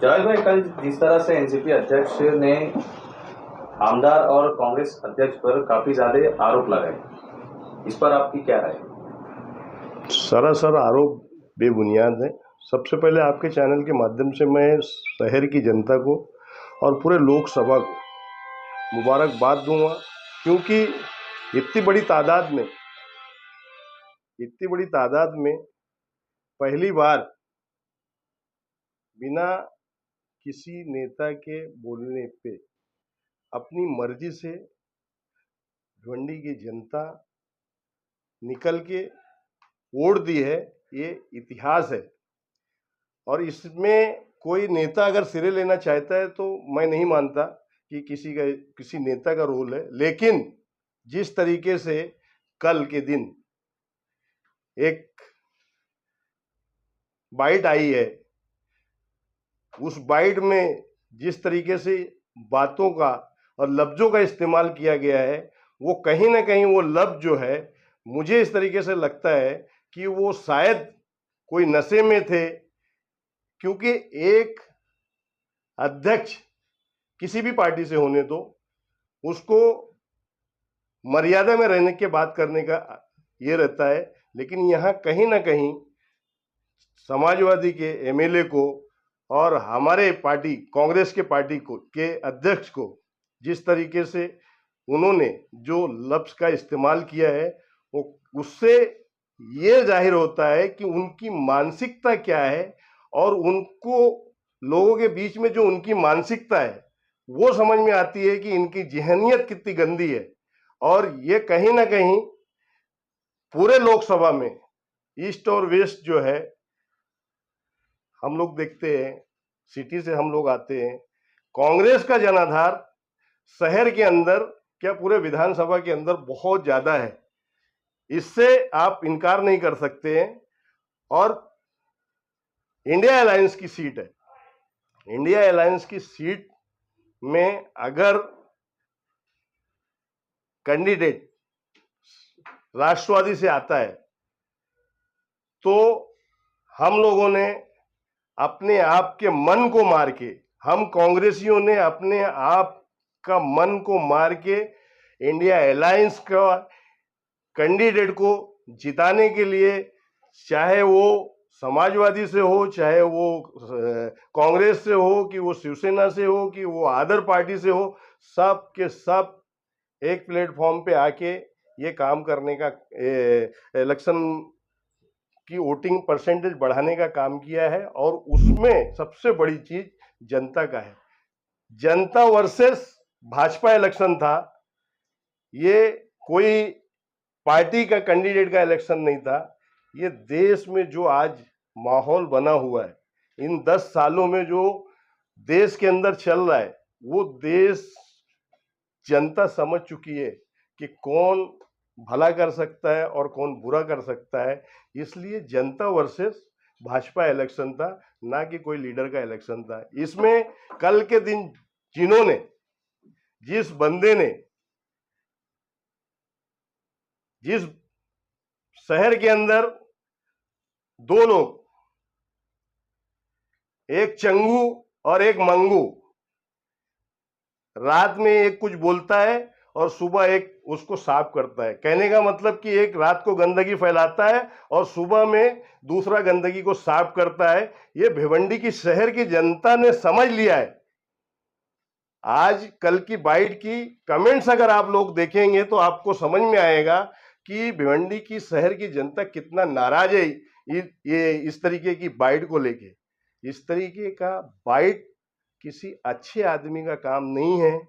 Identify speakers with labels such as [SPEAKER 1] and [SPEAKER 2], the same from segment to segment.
[SPEAKER 1] Joy भाई, कल जिस तरह से एनसीपी अध्यक्ष ने आमदार और कांग्रेस अध्यक्ष पर काफी ज्यादा आरोप लगाए, इस पर आपकी क्या राय है?
[SPEAKER 2] सरासर आरोप बेबुनियाद है। सबसे पहले आपके चैनल के माध्यम से मैं शहर की जनता को और पूरे लोकसभा को मुबारकबाद दूंगा, क्योंकि इतनी बड़ी तादाद में पहली बार बिना किसी नेता के बोलने पे अपनी मर्जी से भिवंडी की जनता निकल के वोट दी है। ये इतिहास है और इसमें कोई नेता अगर सिरे लेना चाहता है तो मैं नहीं मानता कि किसी नेता का रोल है। लेकिन जिस तरीके से कल के दिन एक बाइट आई है, उस बाइट में जिस तरीके से बातों का और लफ्जों का इस्तेमाल किया गया है, वो कहीं ना कहीं वो लफ्ज जो है, मुझे इस तरीके से लगता है कि वो शायद कोई नशे में थे। क्योंकि एक अध्यक्ष किसी भी पार्टी से होने तो उसको मर्यादा में रहने के बात करने का ये रहता है। लेकिन यहाँ कहीं ना कहीं समाजवादी के एमएलए को और हमारे पार्टी कांग्रेस के पार्टी को के अध्यक्ष को जिस तरीके से उन्होंने जो लफ्ज का इस्तेमाल किया है, वो उससे ये जाहिर होता है कि उनकी मानसिकता क्या है और उनको लोगों के बीच में जो उनकी मानसिकता है वो समझ में आती है कि इनकी जहनियत कितनी गंदी है। और ये कहीं ना कहीं पूरे लोकसभा में ईस्ट और वेस्ट जो है, हम लोग देखते हैं, सिटी से हम लोग आते हैं, कांग्रेस का जनाधार शहर के अंदर क्या पूरे विधानसभा के अंदर बहुत ज्यादा है, इससे आप इनकार नहीं कर सकते हैं। और इंडिया अलायंस की सीट है, इंडिया अलायंस की सीट में अगर कैंडिडेट राष्ट्रवादी से आता है तो हम लोगों ने अपने आप के मन को मार के, हम कांग्रेसियों ने अपने आप का मन को मार के इंडिया अलायंस का कैंडिडेट को जिताने के लिए, चाहे वो समाजवादी से हो, चाहे वो कांग्रेस से हो, कि वो शिवसेना से हो, कि वो अदर पार्टी से हो, सब के सब एक प्लेटफॉर्म पे आके ये काम करने का, इलेक्शन की वोटिंग परसेंटेज बढ़ाने का काम किया है। और उसमें सबसे बड़ी चीज जनता का है। जनता वर्सेस भाजपा इलेक्शन था, ये कोई पार्टी का कैंडिडेट का इलेक्शन नहीं था। ये देश में जो आज माहौल बना हुआ है, इन 10 सालों में जो देश के अंदर चल रहा है, वो देश जनता समझ चुकी है कि कौन भला कर सकता है और कौन बुरा कर सकता है। इसलिए जनता वर्सेस भाजपा इलेक्शन था, ना कि कोई लीडर का इलेक्शन था। इसमें कल के दिन जिन्होंने, जिस बंदे ने, जिस शहर के अंदर दो लोग, एक चंगू और एक मंगू, रात में एक कुछ बोलता है और सुबह एक उसको साफ करता है। कहने का मतलब कि एक रात को गंदगी फैलाता है और सुबह में दूसरा गंदगी को साफ करता है। ये भिवंडी की शहर की जनता ने समझ लिया है। आज कल की बाइट की कमेंट्स अगर आप लोग देखेंगे तो आपको समझ में आएगा कि भिवंडी की शहर की जनता कितना नाराज है ये इस तरीके की बाइट को लेके। इस तरीके का बाइट किसी अच्छे आदमी का काम नहीं है।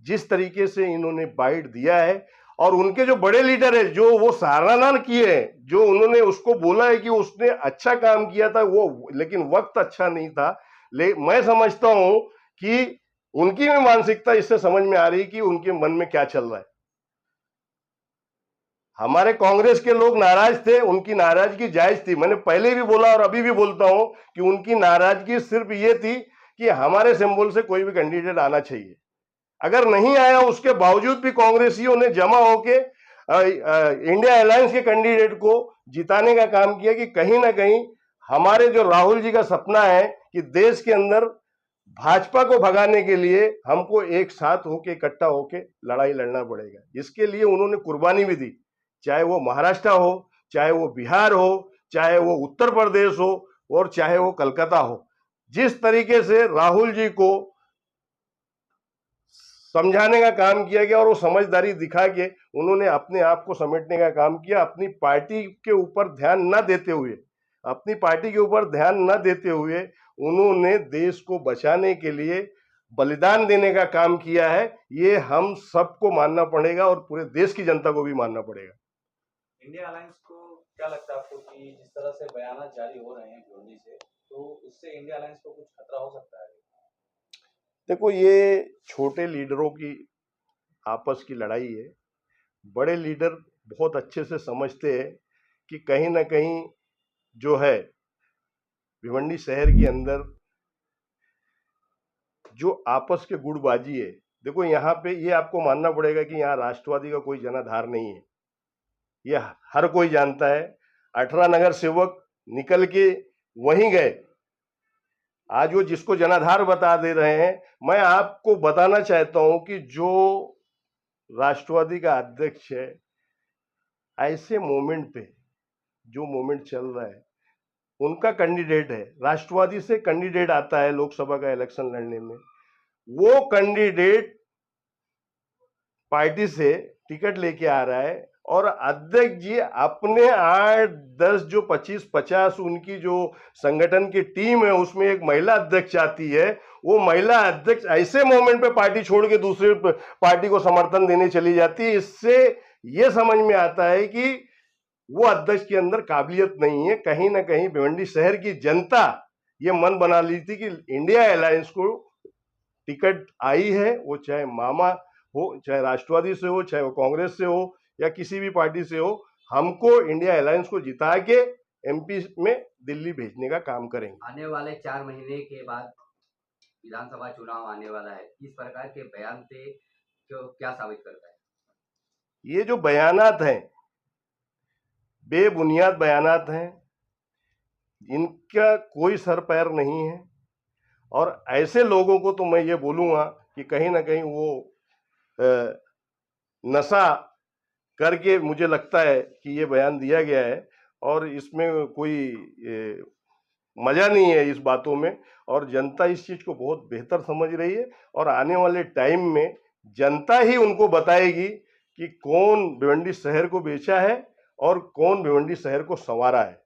[SPEAKER 2] जिस तरीके से इन्होंने बाइट दिया है, और उनके जो बड़े लीडर है जो वो सराहना किए हैं, जो उन्होंने उसको बोला है कि उसने अच्छा काम किया था वो, लेकिन वक्त अच्छा नहीं था। मैं समझता हूं कि उनकी भी मानसिकता इससे समझ में आ रही कि उनके मन में क्या चल रहा है। हमारे कांग्रेस के लोग नाराज थे, उनकी नाराजगी जायज थी। मैंने पहले भी बोला और अभी भी बोलता हूं कि उनकी नाराजगी सिर्फ ये थी कि हमारे सिंबल से कोई भी कैंडिडेट आना चाहिए। अगर नहीं आया, उसके बावजूद भी कांग्रेसियों ने जमा होके इंडिया अलायंस के कैंडिडेट को जिताने का काम किया कि कहीं ना कहीं हमारे जो राहुल जी का सपना है कि देश के अंदर भाजपा को भगाने के लिए हमको एक साथ होके इकट्ठा होके लड़ाई लड़ना पड़ेगा। इसके लिए उन्होंने कुर्बानी भी दी, चाहे वो महाराष्ट्र हो, चाहे वो बिहार हो, चाहे वो उत्तर प्रदेश हो और चाहे वो कलकत्ता हो। जिस तरीके से राहुल जी को समझाने का काम किया गया और वो समझदारी दिखा के उन्होंने अपने आप को समेटने का काम किया, अपनी पार्टी के ऊपर ध्यान न देते हुए, अपनी पार्टी के ऊपर ध्यान न देते हुए उन्होंने देश को बचाने के लिए बलिदान देने का काम किया है। ये हम सबको मानना पड़ेगा और पूरे देश की जनता को भी मानना पड़ेगा।
[SPEAKER 1] इंडिया अलायंस को क्या लगता है आपको कि जिस तरह से बयान जारी हो रहे हैं भिवंडी से, तो उससे इंडिया अलायंस को कुछ खतरा हो सकता है?
[SPEAKER 2] देखो, ये छोटे लीडरों की आपस की लड़ाई है। बड़े लीडर बहुत अच्छे से समझते हैं कि कहीं ना कहीं जो है भिवंडी शहर के अंदर जो आपस के गुटबाजी है, देखो यहाँ पे ये आपको मानना पड़ेगा कि यहाँ राष्ट्रवादी का कोई जनाधार नहीं है, ये हर कोई जानता है। 18 नगर सेवक निकल के वहीं गए, आज वो जिसको जनाधार बता दे रहे हैं। मैं आपको बताना चाहता हूं कि जो राष्ट्रवादी का अध्यक्ष है, ऐसे मोमेंट पे जो मोमेंट चल रहा है, उनका कैंडिडेट है, राष्ट्रवादी से कैंडिडेट आता है लोकसभा का इलेक्शन लड़ने में, वो कैंडिडेट पार्टी से टिकट लेके आ रहा है और अध्यक्ष जी अपने 8-10 जो 25-50 उनकी जो संगठन की टीम है उसमें एक महिला अध्यक्ष आती है, वो महिला अध्यक्ष ऐसे मोमेंट पे पार्टी छोड़ के दूसरे पार्टी को समर्थन देने चली जाती है। इससे ये समझ में आता है कि वो अध्यक्ष के अंदर काबिलियत नहीं है। कहीं ना कहीं भिवंडी शहर की जनता ये मन बना ली थी कि इंडिया अलायंस को टिकट आई है, वो चाहे मामा हो, चाहे राष्ट्रवादी से हो, चाहे वो कांग्रेस से हो या किसी भी पार्टी से हो, हमको इंडिया अलायंस को जिता के एमपी में दिल्ली भेजने का काम करेंगे।
[SPEAKER 3] आने वाले 4 महीने के बाद विधानसभा चुनाव आने वाला है, इस प्रकार के बयान से क्या साबित करता है?
[SPEAKER 2] ये जो बयानात हैं बेबुनियाद बयानात हैं, इनका कोई सर पैर नहीं है और ऐसे लोगों को तो मैं ये बोलूँगा कि कहीं ना कहीं वो नशा करके मुझे लगता है कि ये बयान दिया गया है और इसमें कोई मजा नहीं है इस बातों में। और जनता इस चीज को बहुत बेहतर समझ रही है और आने वाले टाइम में जनता ही उनको बताएगी कि कौन भिवंडी शहर को बेचा है और कौन भिवंडी शहर को संवारा है।